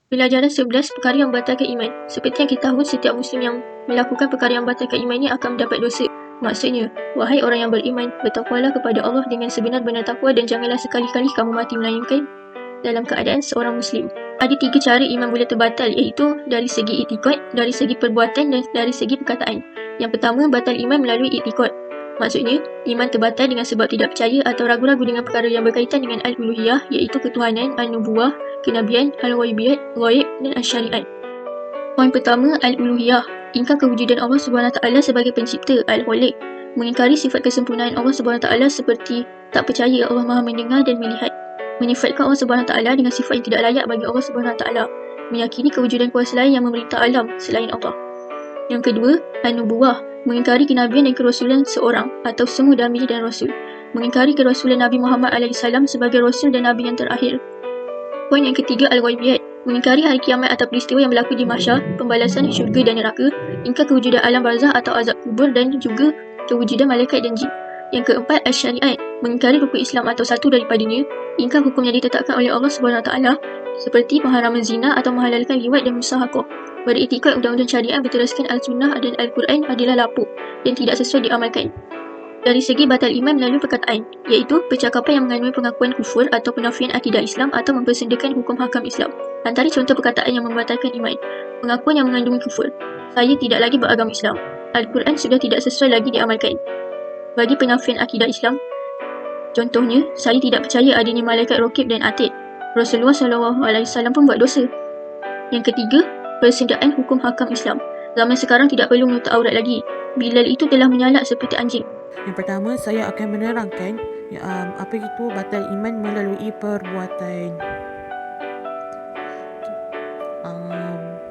Pelajaran 11 perkara yang membatalkan iman. Seperti yang kita tahu, setiap Muslim yang melakukan perkara yang membatalkan iman ini akan mendapat dosa. Maksudnya, wahai orang yang beriman, bertakwalah kepada Allah dengan sebenar-benar takwa dan janganlah sekali-kali kamu mati melainkan dalam keadaan seorang Muslim. Ada 3 cara iman boleh terbatal, iaitu dari segi iktikad, dari segi perbuatan dan dari segi perkataan. Yang pertama, batal iman melalui iktikad. Maksudnya, iman terbatal dengan sebab tidak percaya atau ragu-ragu dengan perkara yang berkaitan dengan al-uluhiyah, iaitu ketuhanan, al-nubuwah, kenabian, al-ghaibiyat, ghaib dan al-syariat. Poin pertama, al-uluhiyah. Ingkar kewujudan Allah SWT sebagai pencipta, al-khaliq. Mengingkari sifat kesempurnaan Allah SWT seperti tak percaya Allah Maha mendengar dan melihat. Menyifatkan Allah SWT dengan sifat yang tidak layak bagi Allah SWT. Meyakini kewujudan kuasa lain yang memerintah alam selain Allah. Yang kedua, an-nubuwah. Mengingkari kenabian dan kerasulan seorang atau semua nabi dan rasul. Mengingkari kerasulan Nabi Muhammad SAW sebagai rasul dan nabi yang terakhir. Poin yang ketiga, al-ghaibiyat. Mengingkari hari kiamat atau peristiwa yang berlaku di mahsyar, pembalasan syurga dan neraka, ingkar kewujudan alam barzah atau azab kubur dan juga kewujudan malaikat dan jin. Yang keempat, al-syariat. Mengingkari rukun Islam atau satu daripadanya, ingkar hukum yang ditetapkan oleh Allah SWT seperti pengharaman zina atau menghalalkan liwat dan musahakoh. Beriktikad undang-undang syariat berteraskan al-sunnah dan al-Quran adalah lapuk dan tidak sesuai diamalkan. Dari segi batal iman melalui perkataan, iaitu percakapan yang mengandungi pengakuan kufur atau penafian akidah Islam atau mempersendakan hukum hakam Islam. Antara contoh perkataan yang membatalkan iman, pengakuan yang mengandungi kufur. Saya tidak lagi beragama Islam. Al-Quran sudah tidak sesuai lagi diamalkan. Bagi penafian akidah Islam, contohnya, saya tidak percaya adanya malaikat raqib dan atid. Rasulullah SAW pun buat dosa. Yang ketiga, persendaan hukum hakam Islam. Zaman sekarang tidak perlu menutup aurat lagi. Bilal itu telah menyalak seperti anjing. Yang pertama, saya akan menerangkan apa itu batal iman melalui perbuatan.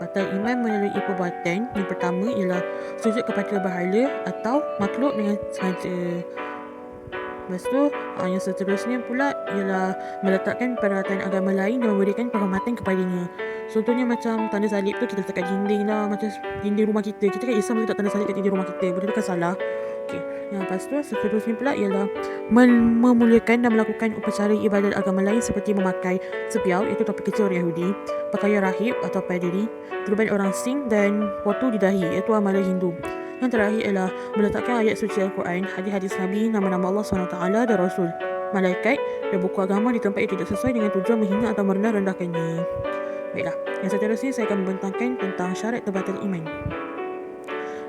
Batal iman melalui perbuatan yang pertama ialah sujud kepada berhala atau makhluk dengan sengaja. Lepas tu, yang seterusnya pula ialah meletakkan peralatan agama lain dan memberikan penghormatan kepadanya. Contohnya macam tanda salib tu kita letak kat dinding lah, macam dinding rumah kita. Kita kan Islam letak tanda salib kat dinding rumah kita. Benda tu kan salah. Okay. Lepas tu seterusnya pula ialah memuliakan dan melakukan upacara ibadat agama lain seperti memakai sepiau, iaitu topi kecil orang Yahudi, pakaian rahib atau padri, turban orang Sing dan waktu di dahi, iaitu amalan Hindu. Yang terakhir ialah meletakkan ayat suci Al-Quran, hadis-hadis Nabi, nama-nama Allah SWT dan Rasul, malaikat dan buku agama di tempat yang tidak sesuai dengan tujuan menghina atau merendah-rendahkannya. Baiklah, yang seterusnya saya akan membentangkan tentang syarat terbatal iman.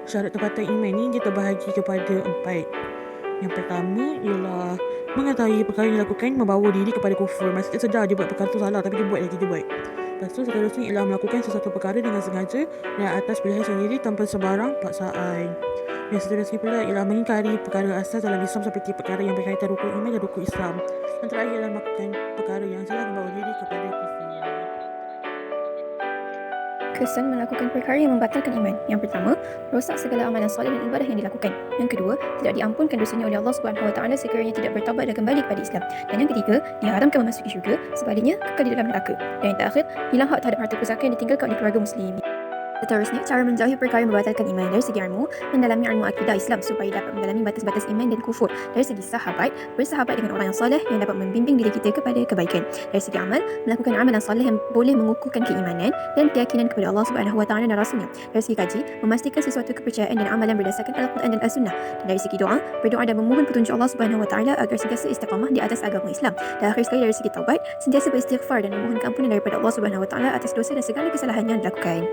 Syarat terbatal iman ni kita bahagi kepada 4. Yang pertama ialah mengetahui perkara yang dilakukan membawa diri kepada kufur. Maksudnya sedar dia buat perkara tu salah tapi dia buat lagi, dia buat. Lepas tu seterusnya ialah melakukan sesuatu perkara dengan sengaja dan atas pilihan sendiri tanpa sebarang paksaan. Yang seterusnya pula ialah mengingkari perkara asas dalam Islam seperti perkara yang berkaitan rukun iman dan rukun Islam. Yang terakhir ialah melakukan perkara yang salah membawa diri kepada kufur. Kesan melakukan perkara yang membatalkan iman. Yang pertama, rosak segala amalan soleh dan ibadah yang dilakukan. Yang kedua, tidak diampunkan dosanya oleh Allah SWT sekiranya tidak bertaubat dan kembali kepada Islam. Dan yang ketiga, diharamkan memasuki syurga, sebaliknya kekal di dalam neraka. Dan yang terakhir, hilang hak terhadap harta pusaka yang ditinggalkan oleh keluarga muslim. Seterusnya, cara menjauhi perkara yang membatalkan iman. Dari segi ilmu, mendalami ilmu akidah Islam supaya dapat mendalami batas-batas iman dan kufur. Dari segi sahabat, bersahabat dengan orang yang soleh yang dapat membimbing diri kita kepada kebaikan. Dari segi amal, melakukan amalan soleh yang boleh mengukuhkan keimanan dan keyakinan kepada Allah SWT dan Rasulnya. Dari segi kaji, memastikan sesuatu kepercayaan dan amalan berdasarkan Al-Quran dan As-Sunnah. Dan dari segi doa, berdoa dan memohon petunjuk Allah SWT agar sentiasa istiqamah di atas agama Islam. Dan akhir sekali, dari segi taubat, sentiasa beristighfar dan memohon keampunan daripada Allah SWT atas dosa dan segala kesalahan yang dilakukan.